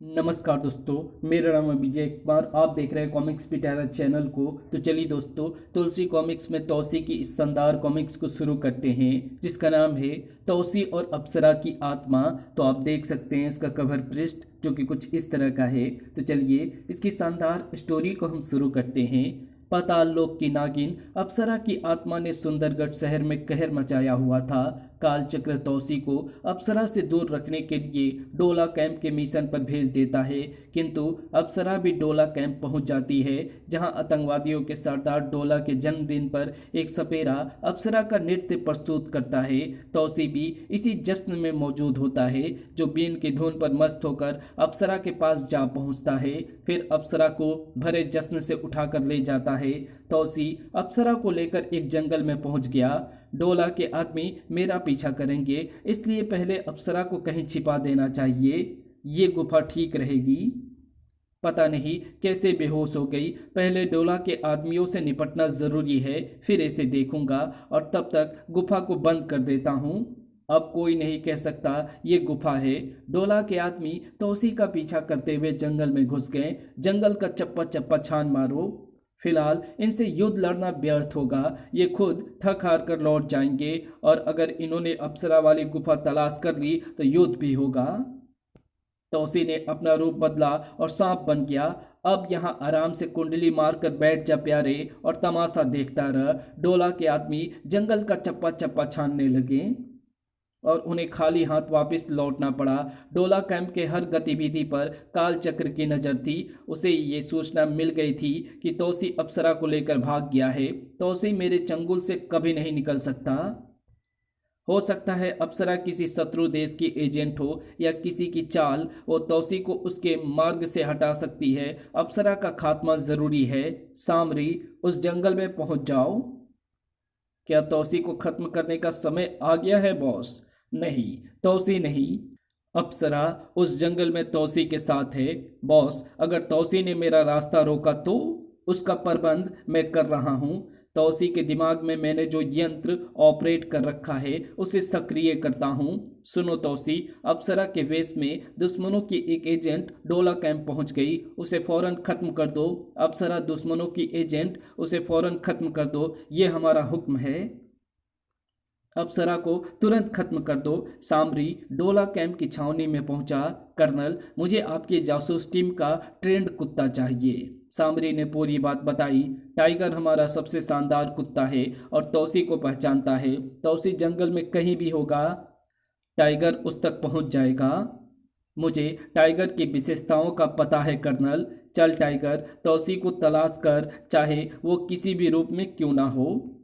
नमस्कार दोस्तों, मेरा नाम है विजय कुमार। आप देख रहे हैं कॉमिक्स पिटारा चैनल को। तो चलिए दोस्तों, तुलसी कॉमिक्स में तौसी की इस शानदार कॉमिक्स को शुरू करते हैं, जिसका नाम है तौसी और अप्सरा की आत्मा। तो आप देख सकते हैं इसका कवर पृष्ठ जो कि कुछ इस तरह का है। तो चलिए इसकी शानदार स्टोरी को हम शुरू करते हैं। पाताल लोक की नागिन अप्सरा की आत्मा ने सुंदरगढ़ शहर में कहर मचाया हुआ था। कालचक्र तौसी को अप्सरा से दूर रखने के लिए डोला कैंप के मिशन पर भेज देता है, किंतु अप्सरा भी डोला कैंप पहुंच जाती है, जहां आतंकवादियों के सरदार डोला के जन्मदिन पर एक सपेरा अप्सरा का नृत्य प्रस्तुत करता है। तौसी भी इसी जश्न में मौजूद होता है, जो बीन की धुन पर मस्त होकर अप्सरा के पास जा पहुंचता है। फिर अप्सरा को भरे जश्न से उठाकर ले जाता है। तौसी अप्सरा को लेकर एक जंगल में पहुंच गया। डोला के आदमी मेरा पीछा करेंगे, इसलिए पहले अप्सरा को कहीं छिपा देना चाहिए। ये गुफा ठीक रहेगी। पता नहीं कैसे बेहोश हो गई। पहले डोला के आदमियों से निपटना जरूरी है, फिर इसे देखूंगा, और तब तक गुफा को बंद कर देता हूँ। अब कोई नहीं कह सकता ये गुफा है। डोला के आदमी तौसी का पीछा करते हुए जंगल में घुस गए। जंगल का चप्पा चप्पा छान मारो। फिलहाल इनसे युद्ध लड़ना व्यर्थ होगा। ये खुद थक हार कर लौट जाएंगे, और अगर इन्होंने अप्सरा वाली गुफा तलाश कर ली तो युद्ध भी होगा। तौसी ने अपना रूप बदला और सांप बन गया। अब यहाँ आराम से कुंडली मारकर बैठ जा प्यारे, और तमाशा देखता रह। डोला के आदमी जंगल का चप्पा चप्पा छानने लगे और उन्हें खाली हाथ वापस लौटना पड़ा। डोला कैंप के हर गतिविधि पर कालचक्र की नज़र थी। उसे ये सूचना मिल गई थी कि तौसी अप्सरा को लेकर भाग गया है। तौसी मेरे चंगुल से कभी नहीं निकल सकता। हो सकता है अप्सरा किसी शत्रु देश की एजेंट हो, या किसी की चाल वो तौसी को उसके मार्ग से हटा सकती है। अप्सरा का खात्मा जरूरी है। सामरी, उस जंगल में पहुंच जाओ। क्या तौसी को खत्म करने का समय आ गया है बॉस? नहीं, तौसी नहीं, अप्सरा उस जंगल में तौसी के साथ है। बॉस, अगर तौसी ने मेरा रास्ता रोका तो उसका प्रबंध मैं कर रहा हूँ। तौसी के दिमाग में मैंने जो यंत्र ऑपरेट कर रखा है उसे सक्रिय करता हूँ। सुनो तौसी, अप्सरा के वेश में दुश्मनों की एक एजेंट डोला कैंप पहुंच गई, उसे फौरन खत्म कर दो। अप्सरा दुश्मनों की एजेंट, उसे फौरन खत्म कर दो, ये हमारा हुक्म है। अप्सरा को तुरंत खत्म कर दो। सामरी डोला कैंप की छावनी में पहुंचा। कर्नल, मुझे आपकी जासूस टीम का ट्रेंड कुत्ता चाहिए। सामरी ने पूरी बात बताई। टाइगर हमारा सबसे शानदार कुत्ता है और तौसी को पहचानता है। तौसी जंगल में कहीं भी होगा, टाइगर उस तक पहुंच जाएगा। मुझे टाइगर की विशेषताओं का पता है कर्नल। चल टाइगर, तौसी को तलाश कर, चाहे वो किसी भी रूप में क्यों ना हो।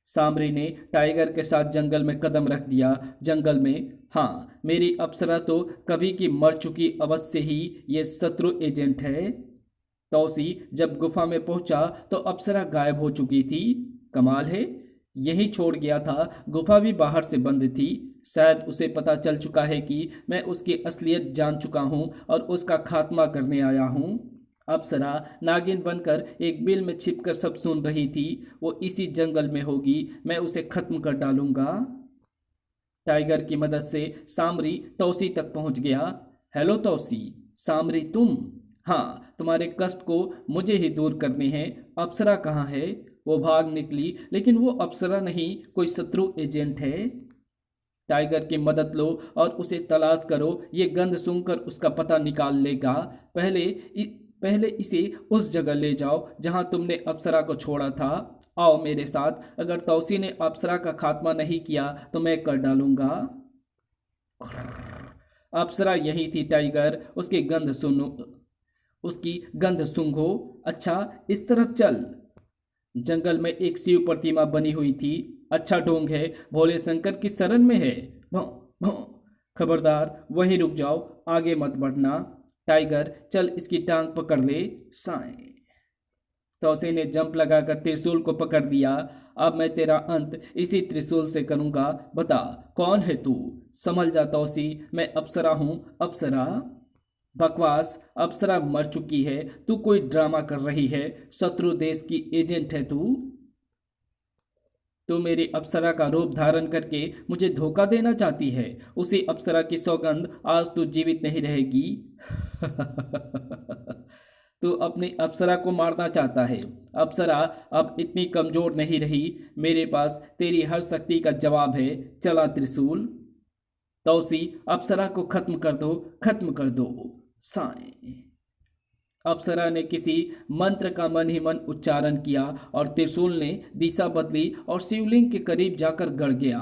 सामरी ने टाइगर के साथ जंगल में कदम रख दिया। जंगल में, हाँ, मेरी अप्सरा तो कभी की मर चुकी, अवश्य ही ये शत्रु एजेंट है। तौसी जब गुफा में पहुंचा तो अप्सरा गायब हो चुकी थी। कमाल है, यही छोड़ गया था। गुफा भी बाहर से बंद थी। शायद उसे पता चल चुका है कि मैं उसकी असलियत जान चुका हूं और उसका खात्मा करने आया हूं। अप्सरा नागिन बनकर एक बिल में छिपकर सब सुन रही थी। वो इसी जंगल में होगी। मैं उसे खत्म कर डालूंगा। टाइगर की मदद से सामरी तौसी तक पहुंच गया। हेलो तौसी। सामरी, तुम? हाँ, तुम्हारे कष्ट को मुझे ही दूर करने हैं। अप्सरा कहाँ है? वो भाग निकली, लेकिन वो अप्सरा नहीं, कोई शत्रु एजेंट है। टाइगर की मदद लो और उसे तलाश करो। ये गंध सूंघकर उसका पता निकाल लेगा। पहले इसे उस जगह ले जाओ जहां तुमने अप्सरा को छोड़ा था। आओ मेरे साथ। अगर तौसी ने अप्सरा का खात्मा नहीं किया तो मैं कर डालूंगा। अप्सरा यही थी टाइगर, उसकी गंध सूंघो। अच्छा, इस तरफ चल। जंगल में एक शिव प्रतिमा बनी हुई थी। अच्छा ढोंग है, भोले शंकर की शरण में है। भौं, भौं। खबरदार, वहीं रुक जाओ, आगे मत बढ़ना। टाइगर, चल इसकी टांग पकड़ ले। साएं। तौसे ने जंप लगाकर त्रिशूल को पकड़ लिया। अब मैं तेरा अंत इसी त्रिशूल से करूंगा। बता, कौन है तू? संभल जा तौसी, मैं अप्सरा हूं। अप्सरा? बकवास, अप्सरा मर चुकी है। तू कोई ड्रामा कर रही है। शत्रु देश की एजेंट है तू। तू मेरी अप्सरा का रूप धारण करके मुझे धोखा देना चाहती है। उसी अप्सरा की सौगंध, आज तू जीवित नहीं रहेगी। तू अपनी अप्सरा को मारना चाहता है। अप्सरा अब इतनी कमजोर नहीं रही। मेरे पास तेरी हर शक्ति का जवाब है। चला त्रिशूल। तौसी, अप्सरा को खत्म कर दो, खत्म कर दो। साएं। अप्सरा ने किसी मंत्र का मन ही मन उच्चारण किया और त्रिशूल ने दिशा बदली और शिवलिंग के करीब जाकर गड़ गया।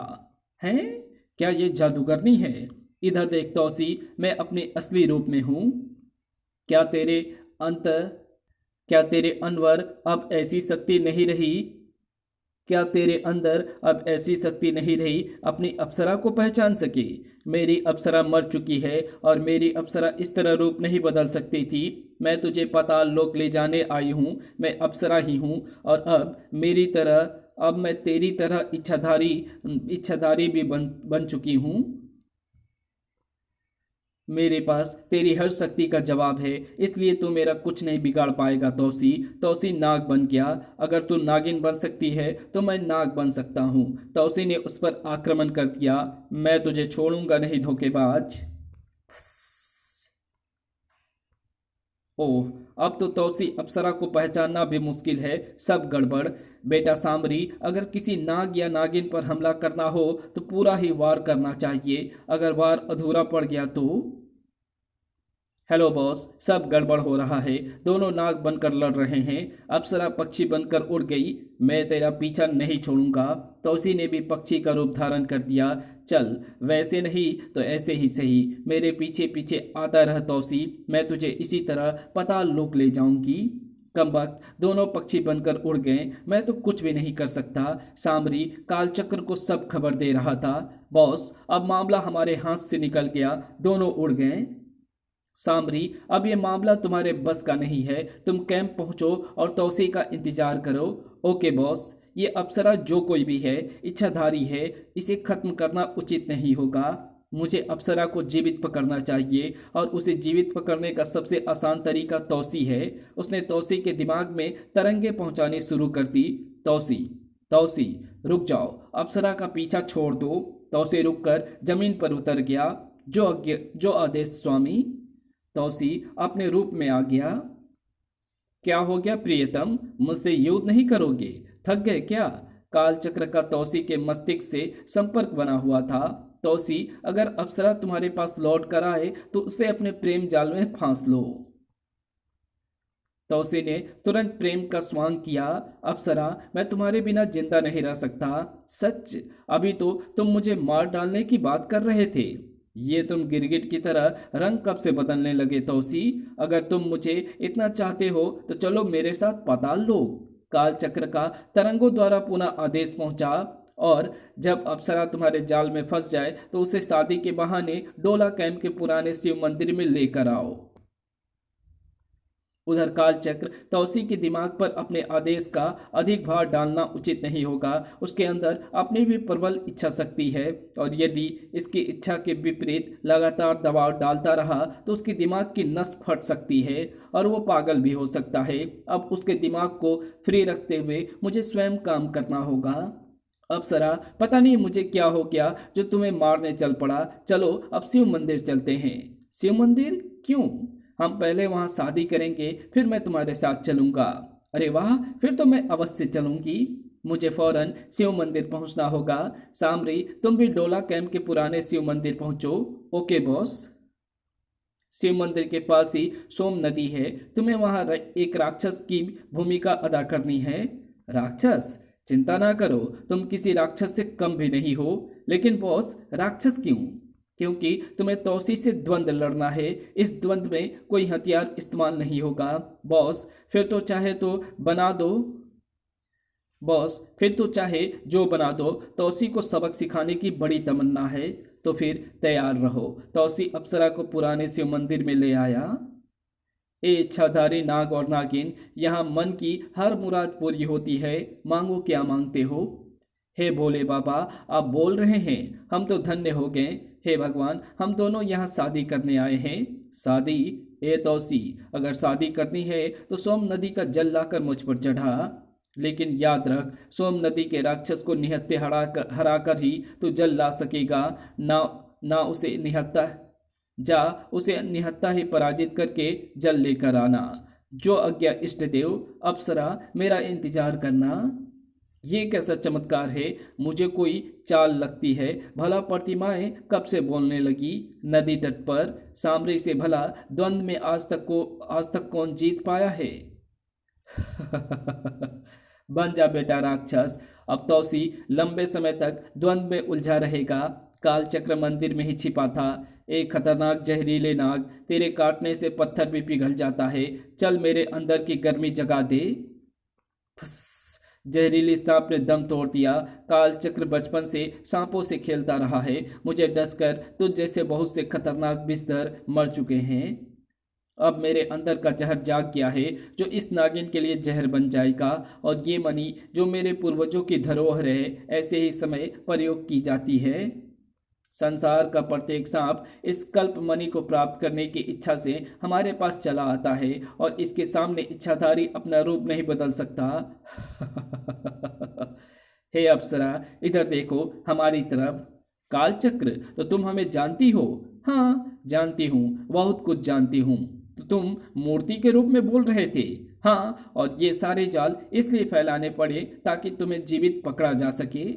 हैं? क्या ये जादूगरनी है? इधर देख तौसी, मैं अपने असली रूप में हूं। क्या तेरे अंत क्या तेरे अनवर अब ऐसी शक्ति नहीं रही? क्या तेरे अंदर अब ऐसी शक्ति नहीं रही अपनी अप्सरा को पहचान सके? मेरी अप्सरा मर चुकी है और मेरी अप्सरा इस तरह रूप नहीं बदल सकती थी। मैं तुझे पाताल लोक ले जाने आई हूँ। मैं अप्सरा ही हूँ और अब मैं तेरी तरह इच्छाधारी भी बन चुकी हूँ। मेरे पास तेरी हर शक्ति का जवाब है, इसलिए तू मेरा कुछ नहीं बिगाड़ पाएगा तौसी। तौसी नाग बन गया। अगर तू नागिन बन सकती है तो मैं नाग बन सकता हूँ। तौसी ने उस पर आक्रमण कर दिया। मैं तुझे छोड़ूंगा नहीं धोखेबाज। ओह, अब तो तौसी अप्सरा को पहचानना भी मुश्किल है। सब गड़बड़। बेटा सांबरी, अगर किसी नाग या नागिन पर हमला करना हो तो पूरा ही वार करना चाहिए। अगर वार अधूरा पड़ गया तो? हेलो बॉस, सब गड़बड़ हो रहा है। दोनों नाग बनकर लड़ रहे हैं। अप्सरा पक्षी बनकर उड़ गई। मैं तेरा पीछा नहीं छोड़ूंगा। तौसी ने भी पक्षी का रूप धारण कर दिया। चल, वैसे नहीं तो ऐसे ही सही, मेरे पीछे पीछे आता रह तौसी। मैं तुझे इसी तरह पाताल लोक ले जाऊंगी। कमबख्त, दोनों पक्षी बनकर उड़ गए। मैं तो कुछ भी नहीं कर सकता। सांबरी कालचक्र को सब खबर दे रहा था। बॉस, अब मामला हमारे हाथ से निकल गया। दोनों उड़ गए। सांबरी, अब यह मामला तुम्हारे बस का नहीं है। तुम कैंप पहुंचो और तौसी का इंतजार करो। Okay boss. ये अप्सरा जो कोई भी है, इच्छाधारी है। इसे खत्म करना उचित नहीं होगा। मुझे अप्सरा को जीवित पकड़ना चाहिए और उसे जीवित पकड़ने का सबसे आसान तरीका तौसी है। उसने तौसी के दिमाग में तरंगे पहुंचानी शुरू कर दी। तौसी, तौसी, रुक जाओ। अप्सरा का पीछा छोड़ दो। तौसी रुककर जमीन पर उतर गया। जो आदेश स्वामी। तौसी अपने रूप में आ गया। क्या हो गया प्रियतम? मुझसे युद्ध नहीं करोगे? थक गए क्या? कालचक्र का तौसी के मस्तिष्क से संपर्क बना हुआ था। तौसी, अगर अप्सरा तुम्हारे पास लौट कर आए तो उसे अपने प्रेम जाल में फांस लो। तौसी ने तुरंत प्रेम का स्वांग किया। अप्सरा, मैं तुम्हारे बिना जिंदा नहीं रह सकता। सच? अभी तो तुम मुझे मार डालने की बात कर रहे थे। ये तुम गिरगिट की तरह रंग कब से बदलने लगे तौसी? अगर तुम मुझे इतना चाहते हो तो चलो मेरे साथ पाताल लो। कालचक्र का तरंगों द्वारा पुनः आदेश पहुंचा और जब अप्सरा तुम्हारे जाल में फंस जाए तो उसे शादी के बहाने डोला कैंप के पुराने शिव मंदिर में लेकर आओ। उधर कालचक्र तौसी के दिमाग पर अपने आदेश का अधिक भार डालना उचित नहीं होगा। उसके अंदर अपनी भी प्रबल इच्छा शक्ति है और यदि इसकी इच्छा के विपरीत लगातार दबाव डालता रहा तो उसके दिमाग की नस फट सकती है और वो पागल भी हो सकता है। अब उसके दिमाग को फ्री रखते हुए मुझे स्वयं काम करना होगा। अप्सरा, पता नहीं मुझे क्या हो गया जो तुम्हें मारने चल पड़ा। चलो अब शिव मंदिर चलते हैं। शिव मंदिर? क्यों? हम पहले वहां शादी करेंगे, फिर मैं तुम्हारे साथ चलूंगा। अरे वाह, फिर तो मैं अवश्य चलूंगी। मुझे फौरन शिव मंदिर पहुंचना होगा। सामरी, तुम भी डोला कैंप के पुराने शिव मंदिर पहुंचो। Okay boss. शिव मंदिर के पास ही सोम नदी है। तुम्हें वहां एक राक्षस की भूमिका अदा करनी है। राक्षस? चिंता ना करो, तुम किसी राक्षस से कम भी नहीं हो। लेकिन बॉस, राक्षस क्यों? क्योंकि तुम्हें तौसी से द्वंद्व लड़ना है। इस द्वंद्व में कोई हथियार इस्तेमाल नहीं होगा। बॉस, फिर तो चाहे तो बना दो। बॉस, फिर तो चाहे जो बना दो। तौसी को सबक सिखाने की बड़ी तमन्ना है, तो फिर तैयार रहो। तौसी अप्सरा को पुराने शिव मंदिर में ले आया। ए इच्छाधारी नाग और नागिन, यहाँ मन की हर मुराद पूरी होती है। मांगो, क्या मांगते हो? हे भोले बाबा, आप बोल रहे हैं। हम तो धन्य हो गए। हे भगवान, हम दोनों यहाँ शादी करने आए हैं। शादी? ए तौसी, अगर शादी करनी है तो सोम नदी का जल लाकर मुझ पर चढ़ा। लेकिन याद रख, सोम नदी के राक्षस को निहत्थे हराकर ही तू जल ला सकेगा। ना ना उसे निहत्था जा उसे निहत्था ही पराजित करके जल लेकर आना। जो आज्ञा इष्ट देव। अप्सरा, मेरा इंतजार करना। ये कैसा चमत्कार है, मुझे कोई चाल लगती है। भला प्रतिमाएं कब से बोलने लगी? नदी तट पर सामरी से भला द्वंद्व में आज तक कौन जीत पाया है? बन जा बेटा राक्षस। अब तौसी लंबे समय तक द्वंद्व में उलझा रहेगा। कालचक्र मंदिर में ही छिपा था। एक खतरनाक जहरीले नाग, तेरे काटने से पत्थर भी पिघल जाता है। चल मेरे अंदर की गर्मी जगा दे। फुस। जहरीले सांप ने दम तोड़ दिया। कालचक्र बचपन से सांपों से खेलता रहा है। मुझे डसकर तुझ जैसे बहुत से खतरनाक विषधर मर चुके हैं। अब मेरे अंदर का जहर जाग गया है, जो इस नागिन के लिए जहर बन जाएगा। और ये मणि जो मेरे पूर्वजों की धरोहर है, ऐसे ही समय प्रयोग की जाती है। संसार का प्रत्येक सांप इस कल्प मणि को प्राप्त करने की इच्छा से हमारे पास चला आता है, और इसके सामने इच्छाधारी अपना रूप नहीं बदल सकता। हे अप्सरा, इधर देखो हमारी तरफ। कालचक्र, तो तुम हमें जानती हो? हाँ जानती हूँ, बहुत कुछ जानती हूँ। तो तुम मूर्ति के रूप में बोल रहे थे? हाँ, और ये सारे जाल इसलिए फैलाने पड़े ताकि तुम्हें जीवित पकड़ा जा सके।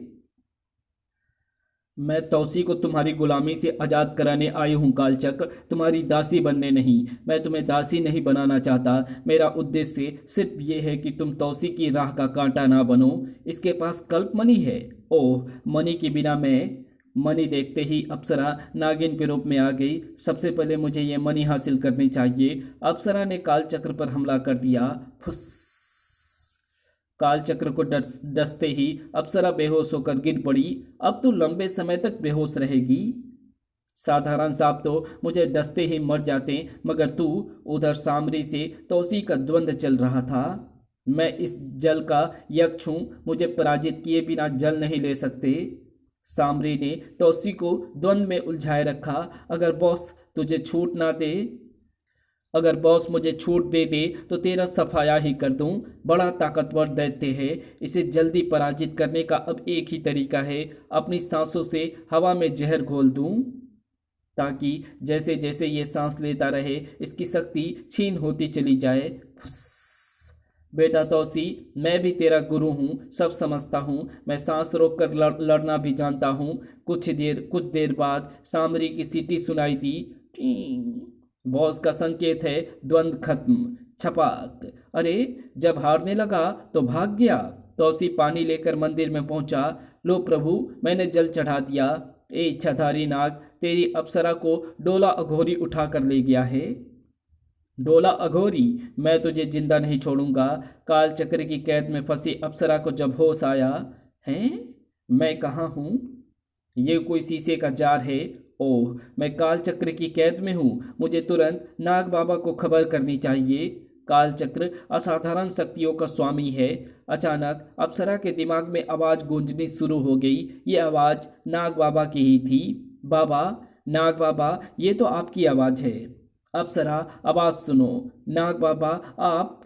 मैं तौसी को तुम्हारी गुलामी से आज़ाद कराने आई हूँ कालचक्र, तुम्हारी दासी बनने नहीं। मैं तुम्हें दासी नहीं बनाना चाहता। मेरा उद्देश्य सिर्फ ये है कि तुम तौसी की राह का कांटा ना बनो। इसके पास कल्प मणि है। ओह, मणि के बिना मैं। मणि देखते ही अप्सरा नागिन के रूप में आ गई। सबसे पहले मुझे ये मणि हासिल करनी चाहिए। अप्सरा ने कालचक्र पर हमला कर दिया। फुस। कालचक्र को डसते ही अप्सरा बेहोश होकर गिर पड़ी। अब तो लंबे समय तक बेहोश रहेगी। साधारण सांप तो मुझे डसते ही मर जाते, मगर तू उधर सामरी से तौसी का द्वंद्व चल रहा था। मैं इस जल का यक्ष हूं, मुझे पराजित किए बिना जल नहीं ले सकते। सामरी ने तौसी को द्वंद्व में उलझाए रखा। अगर बॉस मुझे छूट दे दे तो तेरा सफाया ही कर दूं। बड़ा ताकतवर दैत्य है, इसे जल्दी पराजित करने का अब एक ही तरीका है, अपनी सांसों से हवा में जहर घोल दूं, ताकि जैसे जैसे ये सांस लेता रहे इसकी शक्ति छीन होती चली जाए। बेटा तौसी, मैं भी तेरा गुरु हूँ, सब समझता हूँ। मैं सांस रोककर लड़ना भी जानता हूँ। कुछ देर बाद सामरी की सीटी सुनाई दी। बॉस का संकेत है, द्वंद्व खत्म। छपाक। अरे, जब हारने लगा तो भाग गया। तौसी पानी लेकर मंदिर में पहुंचा। लो प्रभु, मैंने जल चढ़ा दिया। ए इच्छाधारी नाग, तेरी अप्सरा को डोला अघोरी उठा कर ले गया है। डोला अघोरी? मैं तुझे जिंदा नहीं छोड़ूंगा। कालचक्र की कैद में फंसी अप्सरा को जब होश आया, हैं मैं कहाँ हूँ? ये कोई शीशे का जार है। ओह, मैं कालचक्र की कैद में हूँ। मुझे तुरंत नाग बाबा को खबर करनी चाहिए। कालचक्र असाधारण शक्तियों का स्वामी है। अचानक अप्सरा के दिमाग में आवाज़ गूंजनी शुरू हो गई। ये आवाज़ नाग बाबा की ही थी। बाबा, नाग बाबा, ये तो आपकी आवाज़ है। अप्सरा, आवाज़ सुनो। नाग बाबा, आप।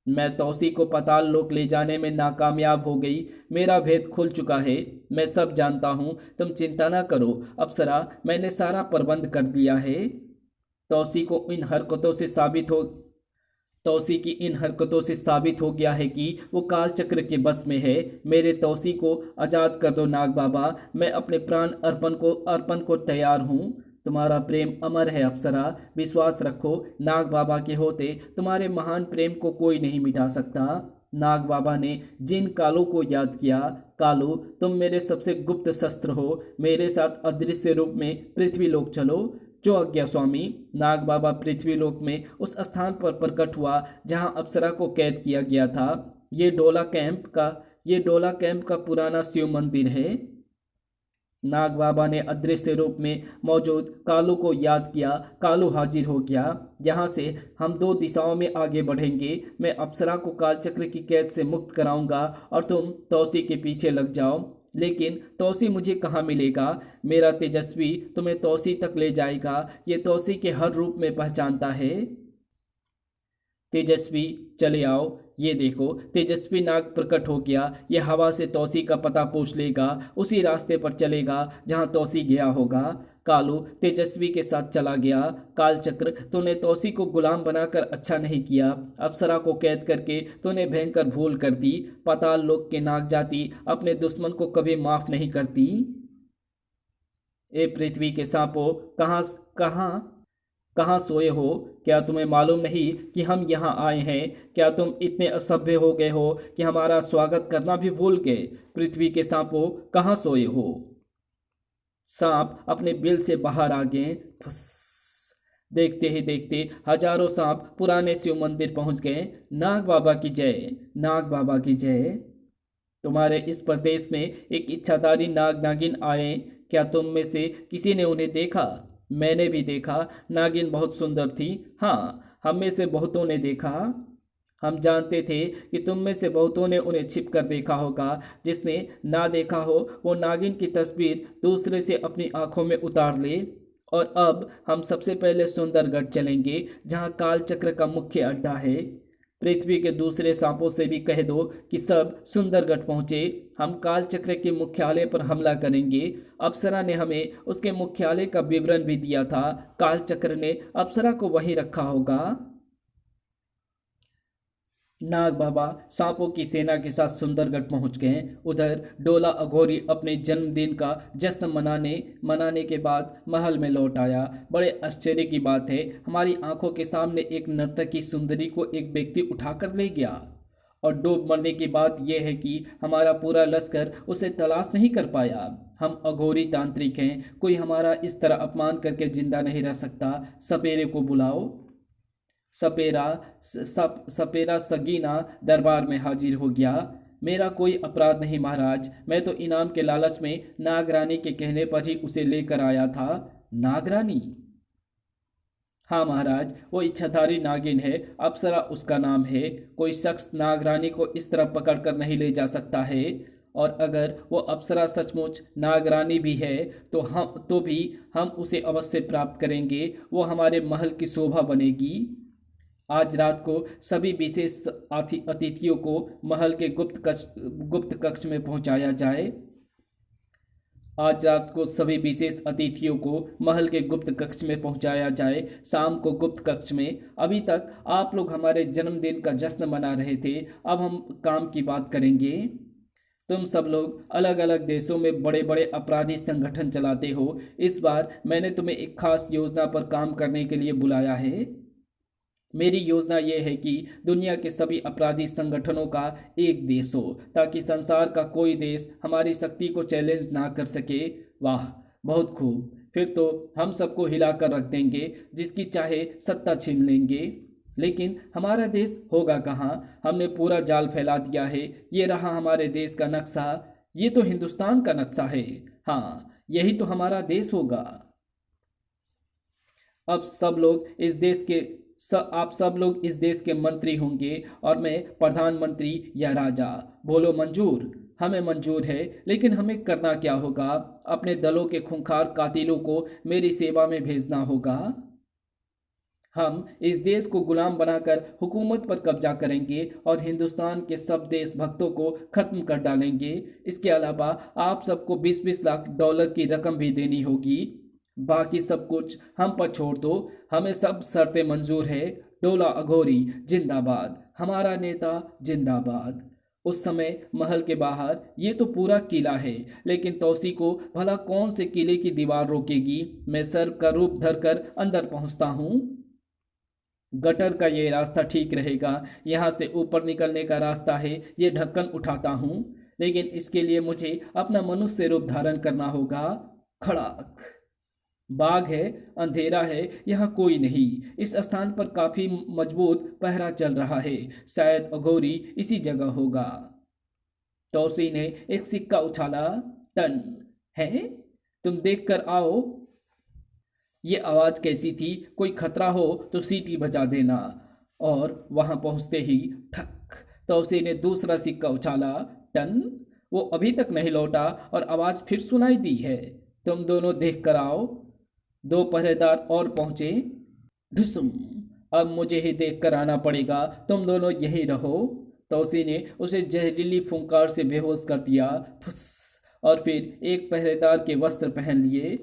मैं तौसी को पाताल लोक ले जाने में नाकामयाब हो गई। मेरा भेद खुल चुका है। मैं सब जानता हूँ, तुम चिंता ना करो। अप्सरा, मैंने सारा प्रबंध कर दिया है। तौसी की इन हरकतों से साबित हो गया है कि वो कालचक्र के बस में है। मेरे तौसी को आज़ाद कर दो नाग बाबा। मैं अपने प्राण अर्पण को तैयार हूँ। तुम्हारा प्रेम अमर है अप्सरा, विश्वास रखो। नाग बाबा के होते तुम्हारे महान प्रेम को कोई नहीं मिटा सकता। नाग बाबा ने जिन कालों को याद किया। कालो, तुम मेरे सबसे गुप्त शस्त्र हो। मेरे साथ अदृश्य रूप में पृथ्वी लोक चलो। जो आज्ञा स्वामी। नाग बाबा पृथ्वी लोक में उस स्थान पर प्रकट हुआ जहां अप्सरा को कैद किया गया था। ये डोला कैंप का पुराना शिव मंदिर है। नाग बाबा ने अदृश्य रूप में मौजूद कालू को याद किया। कालू हाजिर हो गया। यहाँ से हम 2 दिशाओं में आगे बढ़ेंगे। मैं अप्सरा को कालचक्र की कैद से मुक्त कराऊंगा और तुम तौसी के पीछे लग जाओ। लेकिन तौसी मुझे कहाँ मिलेगा? मेरा तेजस्वी तुम्हें तौसी तक ले जाएगा। ये तौसी के हर रूप में पहचानता है। तेजस्वी चले आओ। ये देखो, तेजस्वी नाग प्रकट हो गया। ये हवा से तौसी का पता पूछ लेगा, उसी रास्ते पर चलेगा जहां तौसी गया होगा। कालू तेजस्वी के साथ चला गया। कालचक्र, तूने तौसी को गुलाम बनाकर अच्छा नहीं किया। अप्सरा को कैद करके तूने भयंकर भूल कर दी। पाताल लोक के नाग जाति अपने दुश्मन को कभी माफ नहीं करती। ए पृथ्वी के सांपों, कहाँ कहाँ कहाँ सोए हो? क्या तुम्हें मालूम नहीं कि हम यहाँ आए हैं? क्या तुम इतने असभ्य हो गए हो कि हमारा स्वागत करना भी भूल गए? पृथ्वी के सांपों, कहाँ सोए हो? सांप अपने बिल से बाहर आ गए। फुस। देखते ही देखते हजारों सांप पुराने शिव मंदिर पहुंच गए। नाग बाबा की जय, नाग बाबा की जय। तुम्हारे इस प्रदेश में एक इच्छाधारी नाग नागिन आए। क्या तुम में से किसी ने उन्हें देखा? मैंने भी देखा। नागिन बहुत सुंदर थी। हाँ, हम में से बहुतों ने देखा। हम जानते थे कि तुम में से बहुतों ने उन्हें छिप कर देखा होगा। जिसने ना देखा हो वो नागिन की तस्वीर दूसरे से अपनी आंखों में उतार ले। और अब हम सबसे पहले सुंदरगढ़ चलेंगे, जहाँ कालचक्र का मुख्य अड्डा है। पृथ्वी के दूसरे सांपों से भी कह दो कि सब सुंदरगढ़ पहुंचे। हम कालचक्र के मुख्यालय पर हमला करेंगे। अप्सरा ने हमें उसके मुख्यालय का विवरण भी दिया था। कालचक्र ने अप्सरा को वहीं रखा होगा। नाग बाबा सांपों की सेना के साथ सुंदरगढ़ पहुंच गए। उधर डोला अघोरी अपने जन्मदिन का जश्न मनाने मनाने के बाद महल में लौट आया। बड़े आश्चर्य की बात है, हमारी आंखों के सामने एक नर्तकी सुंदरी को एक व्यक्ति उठाकर ले गया। और डूब मरने की बात यह है कि हमारा पूरा लश्कर उसे तलाश नहीं कर पाया। हम अघोरी तांत्रिक हैं, कोई हमारा इस तरह अपमान करके जिंदा नहीं रह सकता। सपेरे को बुलाओ। सपेरा सपेरा सगीना दरबार में हाजिर हो गया। मेरा कोई अपराध नहीं महाराज, मैं तो इनाम के लालच में नागरानी के कहने पर ही उसे लेकर आया था। नागरानी? हाँ महाराज, वो इच्छाधारी नागिन है, अप्सरा उसका नाम है। कोई शख्स नागरानी को इस तरह पकड़कर नहीं ले जा सकता है। और अगर वो अप्सरा सचमुच नागरानी भी है तो भी हम उसे अवश्य प्राप्त करेंगे। वो हमारे महल की शोभा बनेगी। आज रात को सभी विशेष अतिथियों को महल के गुप्त कक्ष में पहुंचाया जाए। आज रात को सभी विशेष अतिथियों को महल के गुप्त कक्ष में पहुंचाया जाए। शाम को गुप्त कक्ष में। अभी तक आप लोग हमारे जन्मदिन का जश्न मना रहे थे, अब हम काम की बात करेंगे। तुम सब लोग अलग अलग देशों में बड़े बड़े अपराधी संगठन चलाते हो। इस बार मैंने तुम्हें एक खास योजना पर काम करने के लिए बुलाया है। मेरी योजना यह है कि दुनिया के सभी अपराधी संगठनों का एक देश हो, ताकि संसार का कोई देश हमारी शक्ति को चैलेंज ना कर सके। वाह, बहुत खूब। फिर तो हम सबको हिलाकर रख देंगे, जिसकी चाहे सत्ता छीन लेंगे। लेकिन हमारा देश होगा कहाँ? हमने पूरा जाल फैला दिया है। ये रहा हमारे देश का नक्शा। ये तो हिंदुस्तान का नक्शा है। हाँ, यही तो हमारा देश होगा। अब सब लोग इस देश के आप सब लोग इस देश के मंत्री होंगे और मैं प्रधानमंत्री या राजा। बोलो मंजूर? हमें मंजूर है, लेकिन हमें करना क्या होगा? अपने दलों के खूंखार कातिलों को मेरी सेवा में भेजना होगा। हम इस देश को गुलाम बनाकर हुकूमत पर कब्जा करेंगे और हिंदुस्तान के सब देशभक्तों को खत्म कर डालेंगे। इसके अलावा आप सबको 20-20 लाख डॉलर की रकम भी देनी होगी। बाकी सब कुछ हम पर छोड़ दो, हमें सब शर्तें मंजूर है। डोला अघोरी जिंदाबाद, हमारा नेता जिंदाबाद। उस समय महल के बाहर ये तो पूरा किला है, लेकिन तौसी को भला कौन से किले की दीवार रोकेगी? मैं सर्प का रूप धरकर अंदर पहुंचता हूँ। गटर का ये रास्ता ठीक रहेगा, यहाँ से ऊपर निकलने का रास्ता है। ये ढक्कन उठाता हूँ, लेकिन इसके लिए मुझे अपना मनुष्य रूप धारण करना होगा। खड़ाक। बाग है, अंधेरा है, यहाँ कोई नहीं। इस स्थान पर काफी मजबूत पहरा चल रहा है। शायद अघोरी इसी जगह होगा। तौसी ने एक सिक्का उछाला। टन है, तुम देख कर आओ। ये आवाज कैसी थी? कोई खतरा हो तो सीटी बजा देना। और वहां पहुंचते ही ठक, तौसी ने दूसरा सिक्का उछाला। टन। वो अभी तक नहीं लौटा और आवाज फिर सुनाई दी है। तुम दोनों देख कर आओ। दो पहरेदार और पहुंचे। ढुसुम। अब मुझे ही देख कर आना पड़ेगा, तुम दोनों यहीं रहो। तौसी ने उसे जहरीली फुंकार से बेहोश कर दिया। फुस। और फिर एक पहरेदार के वस्त्र पहन लिए।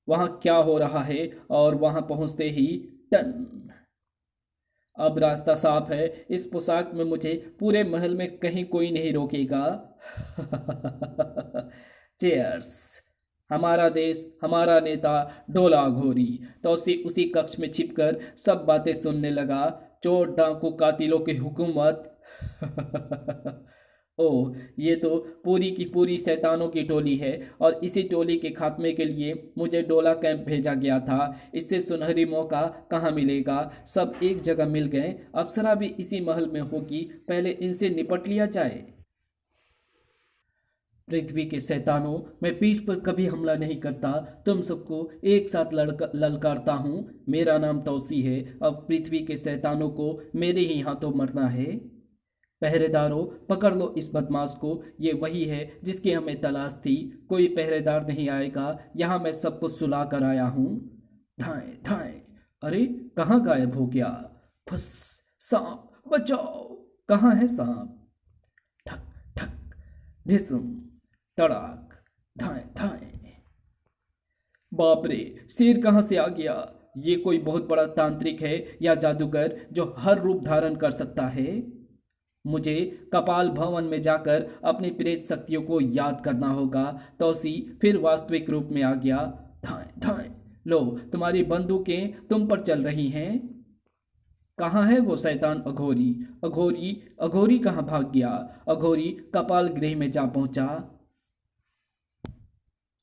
वहां क्या हो रहा है? और वहां पहुंचते ही टन। अब रास्ता साफ है, इस पोशाक में मुझे पूरे महल में कहीं कोई नहीं रोकेगा। चेयर्स। हमारा देश, हमारा नेता, ढोला घोरी। तो उसी कक्ष में छिपकर सब बातें सुनने लगा। चोर डाकू कातिलों की हुकूमत। ओह, ये तो पूरी की पूरी शैतानों की टोली है, और इसी टोली के खात्मे के लिए मुझे डोला कैंप भेजा गया था। इससे सुनहरी मौका कहाँ मिलेगा? सब एक जगह मिल गए। अप्सरा भी इसी महल में होगी, पहले इनसे निपट लिया जाए। पृथ्वी के शैतानों, मैं पीठ पर कभी हमला नहीं करता, तुम सबको एक साथ ललकारता हूँ। मेरा नाम तौसी है। अब पृथ्वी के शैतानों को मेरे ही हाथों मरना है। पहरेदारों, पकड़ लो इस बदमाश को, ये वही है जिसकी हमें तलाश थी। कोई पहरेदार नहीं आएगा, यहाँ मैं सबको सुला कर आया हूँ। धाएं धाएं। अरे, कहाँ गायब हो गया? फुस। सांप बचाओ। कहाँ है सांप? ठक ठक। ढिसुम। तड़ाक। धाएं धाएं। बाप रे, शेर कहाँ से आ गया? ये कोई बहुत बड़ा तांत्रिक है या जादूगर जो हर रूप धारण कर सकता है। मुझे कपाल भवन में जाकर अपनी प्रेत शक्तियों को याद करना होगा। तौसी फिर वास्तविक रूप में आ गया। धाएं धाएं। लो, तुम्हारी बंदूकें तुम पर चल रही हैं। कहाँ है वो शैतान अघोरी? अघोरी अघोरी कहाँ भाग गया? अघोरी कपाल गृह में जा पहुंचा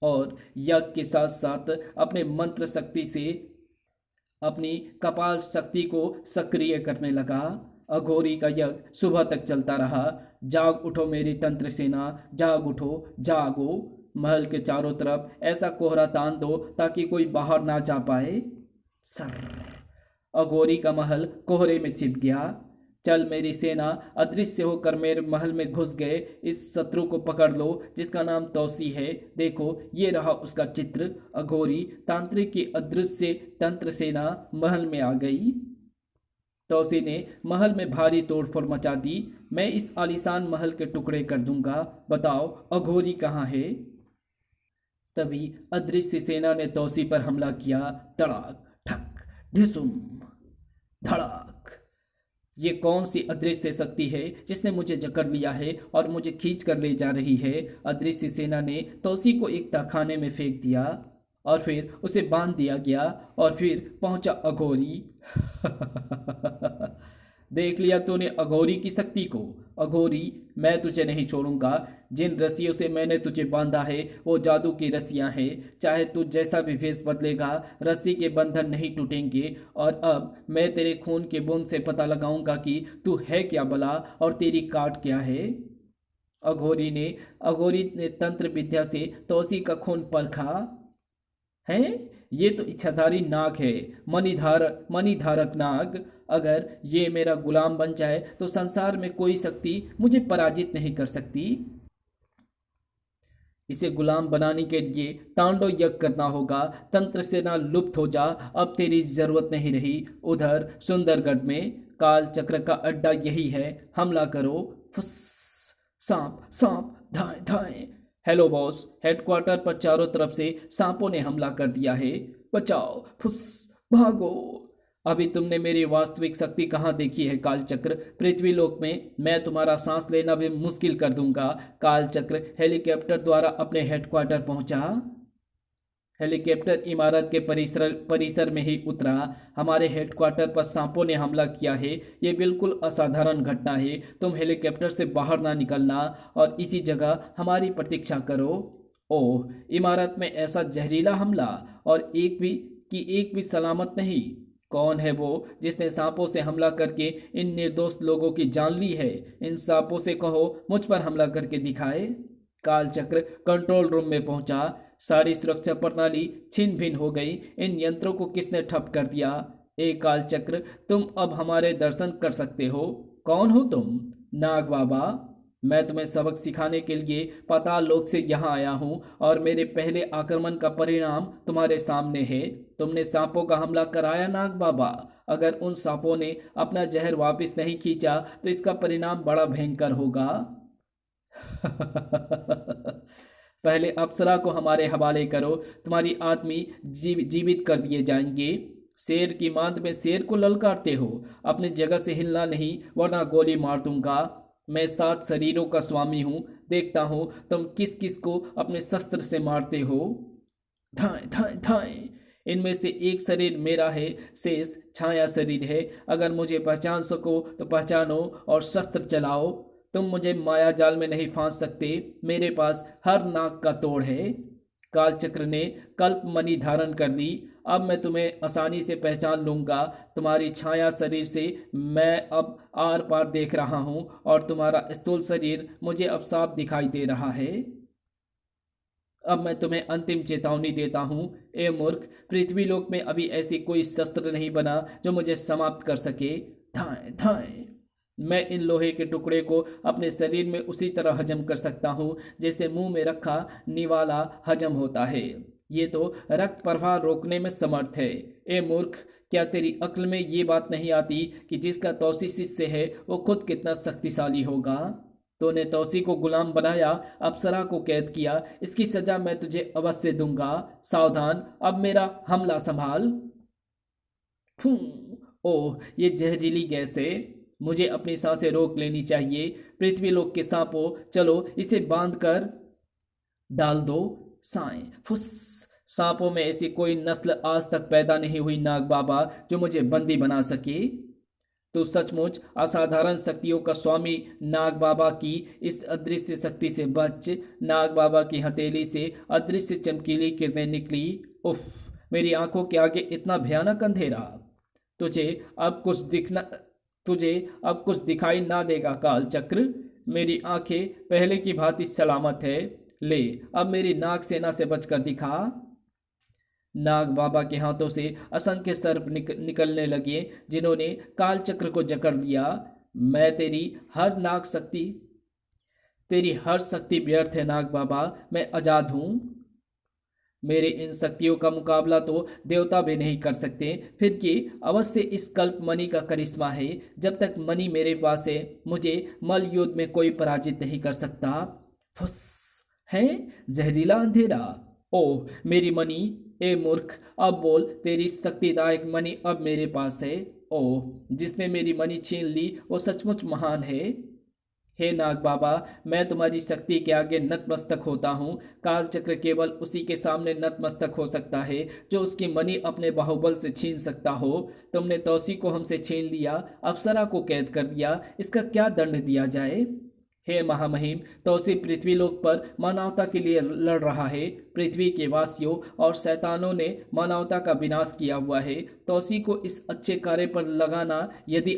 और यज्ञ के साथ साथ अपने मंत्र शक्ति से अपनी कपाल शक्ति को सक्रिय करने लगा। अघोरी का यज्ञ सुबह तक चलता रहा। जाग उठो मेरी तंत्र सेना, जाग उठो, जागो। महल के चारों तरफ ऐसा कोहरा तान दो ताकि कोई बाहर ना जा पाए। सर। अघोरी का महल कोहरे में छिप गया। चल मेरी सेना, अदृश्य होकर मेरे महल में घुस गए इस शत्रु को पकड़ लो जिसका नाम तौसी है। देखो, ये रहा उसका चित्र। अघोरी तांत्रिक की अदृश्य तंत्र सेना महल में आ गई। तौसी ने महल में भारी तोड़फोड़ मचा दी। मैं इस आलीशान महल के टुकड़े कर दूंगा। बताओ, अघोरी कहाँ है? तभी अदृश्य सेना ने तौसी पर हमला किया। तड़ाक ठक ढिसुम धड़ाक। ये कौन सी अदृश्य शक्ति है जिसने मुझे जकड़ लिया है और मुझे खींच कर ले जा रही है? अदृश्य सेना ने तौसी को एक तहखाने में फेंक दिया और फिर उसे बांध दिया गया और फिर पहुंचा अघोरी। देख लिया तूने अघोरी की शक्ति को? अघोरी, मैं तुझे नहीं छोड़ूंगा। जिन रस्सियों से मैंने तुझे बांधा है वो जादू की रस्सियां हैं। चाहे तू जैसा भी भेष बदलेगा, रस्सी के बंधन नहीं टूटेंगे। और अब मैं तेरे खून के बूंद से पता लगाऊंगा कि तू है क्या भला और तेरी काट क्या है। अघोरी ने तंत्र विद्या से तौसी का खून परखा है। ये तो इच्छाधारी नाग है, मणिधारक नाग। अगर ये मेरा गुलाम बन जाए तो संसार में कोई शक्ति मुझे पराजित नहीं कर सकती। इसे गुलाम बनाने के लिए तांडव यज्ञ करना होगा। तंत्र सेना लुप्त हो जा, अब तेरी जरूरत नहीं रही। उधर सुंदरगढ़ में काल चक्र का अड्डा यही है, हमला करो। फुस। सांप सांप धाएं धाएं। हेलो बॉस, हेडक्वार्टर पर चारों तरफ से सांपों ने हमला कर दिया है। बचाओ। फुस। भागो। अभी तुमने मेरी वास्तविक शक्ति कहाँ देखी है कालचक्र? पृथ्वीलोक में मैं तुम्हारा सांस लेना भी मुश्किल कर दूंगा। कालचक्र हेलीकॉप्टर द्वारा अपने हेडक्वार्टर पहुंचा। हेलीकॉप्टर इमारत के परिसर में ही उतरा। हमारे हेडक्वार्टर पर सांपों ने हमला किया है। ये बिल्कुल असाधारण घटना है। तुम हेलीकॉप्टर से बाहर ना निकलना और इसी जगह हमारी प्रतीक्षा करो। ओह, इमारत में ऐसा जहरीला हमला और एक भी सलामत नहीं। कौन है वो जिसने सांपों से हमला करके इन निर्दोष लोगों की जान ली है? इन सांपों से कहो मुझ पर हमला करके दिखाए। कालचक्र कंट्रोल रूम में पहुंचा। सारी सुरक्षा प्रणाली छिन भिन हो गई। इन यंत्रों को किसने ठप कर दिया? ए कालचक्र, तुम अब हमारे दर्शन कर सकते हो। कौन हो तुम? नाग बाबा, मैं तुम्हें सबक सिखाने के लिए पाताल लोक से यहाँ आया हूँ और मेरे पहले आक्रमण का परिणाम तुम्हारे सामने है। तुमने सांपों का हमला कराया नाग बाबा। अगर उन सांपों ने अपना जहर वापस नहीं खींचा तो इसका परिणाम बड़ा भयंकर होगा। पहले अप्सरा को हमारे हवाले करो, तुम्हारी आत्मी जीवित कर दिए जाएंगे। शेर की मांद में शेर को ललकारते हो, अपनी जगह से हिलना नहीं वरना गोली मार दूंगा। मैं 7 शरीरों का स्वामी हूं, देखता हूं तुम किस किस को अपने शस्त्र से मारते हो। धाए धाए धाए, इनमें से एक शरीर मेरा है, शेष छाया शरीर है। अगर मुझे पहचान सको तो पहचानो और शस्त्र चलाओ। तुम मुझे माया जाल में नहीं फांस सकते, मेरे पास हर नाक का तोड़ है। कालचक्र ने कल्प मणि धारण कर ली, अब मैं तुम्हें आसानी से पहचान लूंगा। तुम्हारी छाया शरीर से मैं अब आर पार देख रहा हूं और तुम्हारा स्थूल शरीर मुझे अब साफ दिखाई दे रहा है। अब मैं तुम्हें अंतिम चेतावनी देता हूं, ए मूर्ख, पृथ्वीलोक में अभी ऐसी कोई शस्त्र नहीं बना जो मुझे समाप्त कर सके। धाए धाए, मैं इन लोहे के टुकड़े को अपने शरीर में उसी तरह हजम कर सकता हूँ जैसे मुंह में रखा निवाला हजम होता है। ये तो रक्त प्रवाह रोकने में समर्थ है। ए मूर्ख, क्या तेरी अक्ल में ये बात नहीं आती कि जिसका तौसी शिष्य है वो खुद कितना शक्तिशाली होगा। तूने तौसी को गुलाम बनाया, अप्सरा को कैद किया, इसकी सजा मैं तुझे अवश्य दूंगा। सावधान, अब मेरा हमला संभाल। फूं, ओह, ये जहरीली गैस है, मुझे अपनी सांसें रोक लेनी चाहिए। पृथ्वीलोक के सांपों, चलो इसे बांध कर डाल दो। साएं फुस, सांपों में ऐसी कोई नस्ल आज तक पैदा नहीं हुई नाग बाबा जो मुझे बंदी बना सके। तो सचमुच असाधारण शक्तियों का स्वामी नाग बाबा की इस अदृश्य शक्ति से बच। नाग बाबा की हथेली से अदृश्य चमकीली किरणें निकली। उफ, मेरी आंखों के आगे इतना भयानक अंधेरा। तुझे अब कुछ दिखाई ना देगा काल चक्र। मेरी आंखें पहले की भांति सलामत है। ले, अब मेरी नाग सेना से बचकर दिखा। नाग बाबा के हाथों से असंख्य सर्प निकलने लगे जिन्होंने काल चक्र को जकड़ दिया। मैं तेरी हर शक्ति व्यर्थ है नाग बाबा, मैं आजाद हूं। मेरे इन शक्तियों का मुकाबला तो देवता भी नहीं कर सकते, फिर कि अवश्य इस कल्प मणि का करिश्मा है। जब तक मणि मेरे पास है मुझे मल युद्ध में कोई पराजित नहीं कर सकता। फुस, है जहरीला अंधेरा। ओह मेरी मणि, ए मूर्ख, अब बोल, तेरी शक्तिदायक मणि अब मेरे पास है। ओह, जिसने मेरी मणि छीन ली वो सचमुच महान है। हे नाग बाबा, मैं तुम्हारी शक्ति के आगे नतमस्तक होता हूँ। कालचक्र केवल उसी के सामने नतमस्तक हो सकता है जो उसकी मणि अपने बाहुबल से छीन सकता हो। तुमने तौसी को हमसे छीन लिया, अप्सरा को कैद कर दिया, इसका क्या दंड दिया जाए। हे महामहिम, तौसी पृथ्वीलोक पर मानवता के लिए लड़ रहा है। पृथ्वी के वासियों और शैतानों ने मानवता का विनाश किया हुआ है। तौसी को इस अच्छे कार्य पर लगाना यदि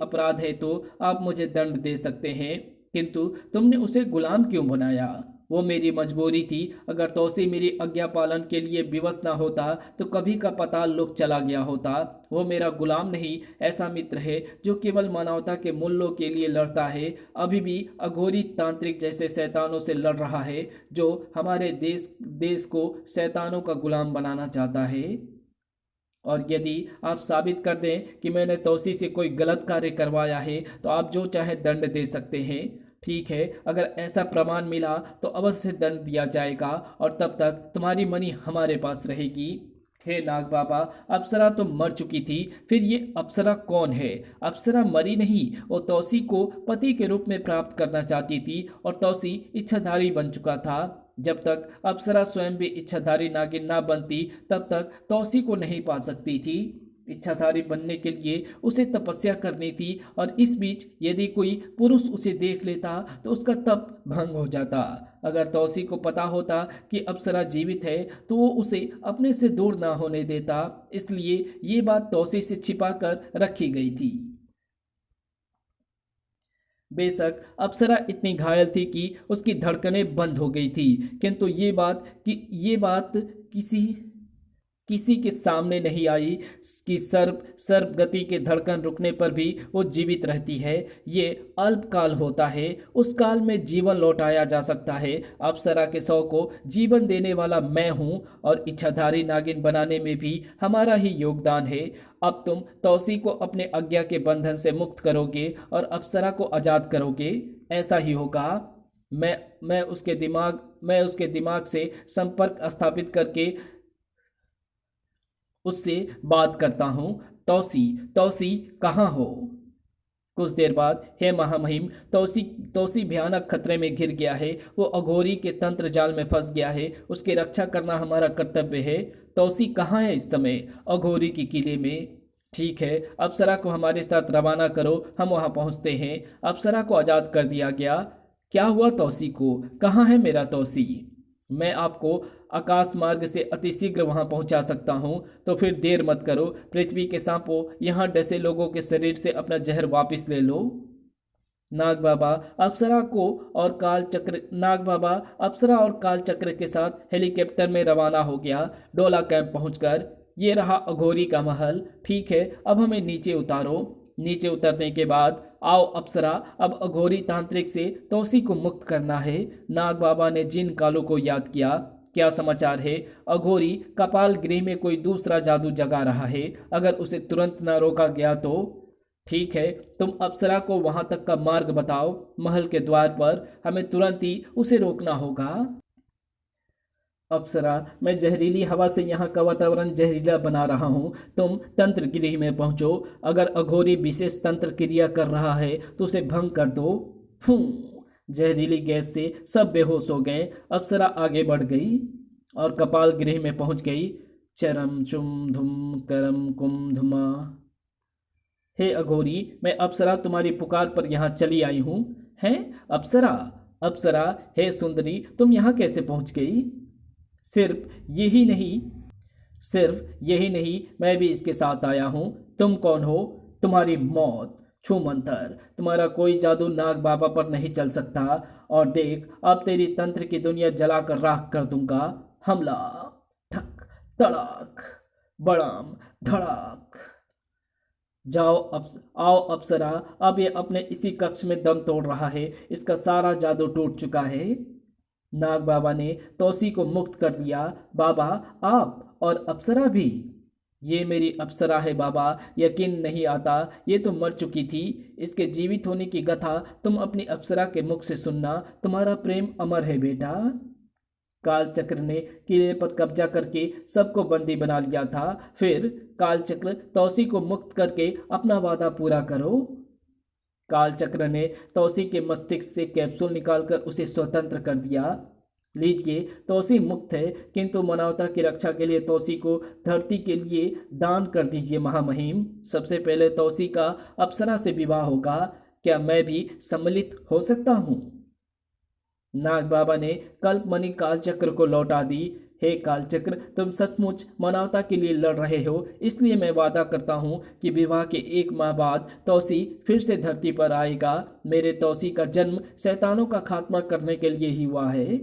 अपराध है तो आप मुझे दंड दे सकते हैं, किंतु तुमने उसे गुलाम क्यों बनाया। वो मेरी मजबूरी थी। अगर तौसी मेरी आज्ञा पालन के लिए विवश न होता तो कभी का पाताल लोक चला गया होता। वो मेरा गुलाम नहीं, ऐसा मित्र है जो केवल मानवता के मूल्यों के लिए लड़ता है। अभी भी अघोरी तांत्रिक जैसे शैतानों से लड़ रहा है जो हमारे देश को शैतानों का गुलाम बनाना चाहता है। और यदि आप साबित कर दें कि मैंने तौसी से कोई गलत कार्य करवाया है तो आप जो चाहे दंड दे सकते हैं। ठीक है, अगर ऐसा प्रमाण मिला तो अवश्य दंड दिया जाएगा और तब तक तुम्हारी मणि हमारे पास रहेगी। हे नाग बाबा, अप्सरा तो मर चुकी थी, फिर ये अप्सरा कौन है। अप्सरा मरी नहीं, वो तौसी को पति के रूप में प्राप्त करना चाहती थी और तौसी इच्छाधारी बन चुका था। जब तक अप्सरा स्वयं भी इच्छाधारी नागिन ना बनती तब तक तौसी को नहीं पा सकती थी। इच्छाधारी बनने के लिए उसे तपस्या करनी थी और इस बीच यदि कोई पुरुष उसे देख लेता तो उसका तप भंग हो जाता। अगर तौसी को पता होता कि अप्सरा जीवित है तो वो उसे अपने से दूर ना होने देता, इसलिए ये बात तौसी से छिपा कर रखी गई थी। बेशक अप्सरा इतनी घायल थी कि उसकी धड़कनें बंद हो गई थी, किंतु ये बात किसी किसी के सामने नहीं आई कि सर्प गति के धड़कन रुकने पर भी वो जीवित रहती है। ये अल्पकाल होता है, उस काल में जीवन लौटाया जा सकता है। अप्सरा के शव को जीवन देने वाला मैं हूँ और इच्छाधारी नागिन बनाने में भी हमारा ही योगदान है। अब तुम तौसी को अपने आज्ञा के बंधन से मुक्त करोगे और अप्सरा को आजाद करोगे। ऐसा ही होगा। मैं उसके दिमाग से संपर्क स्थापित करके उससे बात करता हूँ। तौसी, तौसी कहाँ हो? कुछ देर बाद, हे महामहिम, तौसी भयानक खतरे में घिर गया है। वो अघोरी के तंत्र जाल में फंस गया है। उसकी रक्षा करना हमारा कर्तव्य है। तौसी कहाँ है इस समय? अघोरी के किले में। ठीक है, अप्सरा को हमारे साथ रवाना करो, हम वहां पहुंचते हैं। अप्सरा को आजाद कर दिया गया। क्या हुआ तौसी को? कहाँ है मेरा तौसी? मैं आपको आकाश मार्ग से अतिशीघ्र वहां पहुंचा सकता हूं। तो फिर देर मत करो। पृथ्वी के सांपों, यहां डसे लोगों के शरीर से अपना जहर वापस ले लो। नाग बाबा अप्सरा और काल चक्र के साथ हेलीकॉप्टर में रवाना हो गया। डोला कैंप पहुंचकर, ये रहा अघोरी का महल। ठीक है, अब हमें नीचे उतारो। नीचे उतरने के बाद, आओ अप्सरा, अब अघोरी तांत्रिक से तौसी को मुक्त करना है। नाग बाबा ने जिन कालों को याद किया। क्या समाचार है? अघोरी कपाल गृह में कोई दूसरा जादू जगा रहा है। अगर उसे तुरंत न रोका गया तो? ठीक है, तुम अप्सरा को वहां तक का मार्ग बताओ। महल के द्वार पर हमें तुरंत ही उसे रोकना होगा। अप्सरा, मैं जहरीली हवा से यहाँ का वातावरण जहरीला बना रहा हूँ। तुम तंत्र गृह में पहुंचो। अगर अघोरी विशेष तंत्र क्रिया कर रहा है तो उसे भंग कर दो। जहरीली गैस से सब बेहोश हो गए। अप्सरा आगे बढ़ गई और कपाल गृह में पहुंच गई। चरम चुम धुम करम कुम धुमा। हे अघोरी, मैं अप्सरा तुम्हारी पुकार पर यहाँ चली आई हूँ। हैं अप्सरा? अप्सरा, हे सुंदरी, तुम यहाँ कैसे पहुंच गई? सिर्फ यही नहीं, मैं भी इसके साथ आया हूं। तुम कौन हो? तुम्हारी मौत। छू मंतर, तुम्हारा कोई जादू नाग बाबा पर नहीं चल सकता। और देख, अब तेरी तंत्र की दुनिया जलाकर राख कर दूंगा। हमला, ठक, तड़ाक, बड़ाम, धड़ाक। आओ अप्सरा, अब ये अपने इसी कक्ष में दम तोड़ रहा है। इसका सारा जादू टूट चुका है। नाग बाबा ने तौसी को मुक्त कर दिया। बाबा, आप और अप्सरा भी? ये मेरी अप्सरा है बाबा, यकीन नहीं आता। ये तो मर चुकी थी। इसके जीवित होने की कथा तुम अपनी अप्सरा के मुख से सुनना। तुम्हारा प्रेम अमर है बेटा। कालचक्र ने किले पर कब्जा करके सबको बंदी बना लिया था। फिर कालचक्र तौसी को मुक्त करके अपना वादा पूरा करो। कालचक्र ने तौसी के मस्तिष्क से कैप्सूल निकालकर उसे स्वतंत्र कर दिया। लीजिए, तौसी मुक्त है, किंतु मानवता की रक्षा के लिए तौसी को धरती के लिए दान कर दीजिए महामहिम। सबसे पहले तौसी का अप्सरा से विवाह होगा। क्या मैं भी सम्मिलित हो सकता हूँ? नाग बाबा ने कल्पमणि कालचक्र को लौटा दी। हे कालचक्र, तुम सचमुच मानवता के लिए लड़ रहे हो, इसलिए मैं वादा करता हूँ कि विवाह के 1 माह बाद तौसी फिर से धरती पर आएगा। मेरे तौसी का जन्म शैतानों का खात्मा करने के लिए ही हुआ है।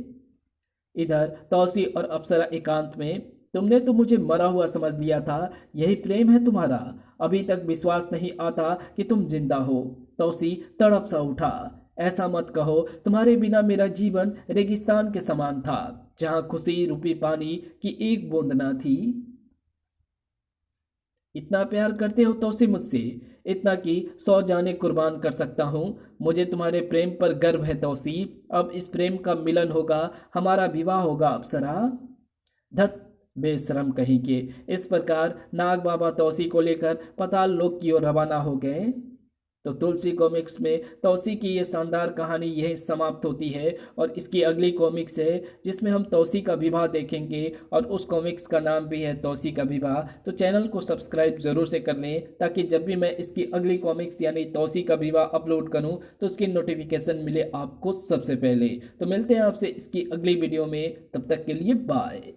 इधर तौसी और अप्सरा एकांत में। तुमने तो मुझे मरा हुआ समझ लिया था। यही प्रेम है तुम्हारा? अभी तक विश्वास नहीं आता कि तुम जिंदा हो। तौसी तड़प सा उठा। ऐसा मत कहो, तुम्हारे बिना मेरा जीवन रेगिस्तान के समान था, जहां खुशी रूपी पानी की एक बूंद ना थी। इतना प्यार करते हो तौसी मुझसे, इतना कि 100 जाने कुर्बान कर सकता हूँ। मुझे तुम्हारे प्रेम पर गर्व है तौसी। अब इस प्रेम का मिलन होगा, हमारा विवाह होगा अप्सरा। धत बेशरम कहीं के। इस प्रकार नाग बाबा तौसी को लेकर पाताल लोक की ओर रवाना हो गए। तो तुलसी कॉमिक्स में तौसी की ये शानदार कहानी यही समाप्त होती है और इसकी अगली कॉमिक्स है जिसमें हम तौसी का विवाह देखेंगे और उस कॉमिक्स का नाम भी है तौसी का विवाह। तो चैनल को सब्सक्राइब जरूर से कर लें ताकि जब भी मैं इसकी अगली कॉमिक्स यानी तौसी का विवाह अपलोड करूं तो उसकी नोटिफिकेशन मिले आपको सबसे पहले। तो मिलते हैं आपसे इसकी अगली वीडियो में, तब तक के लिए बाय।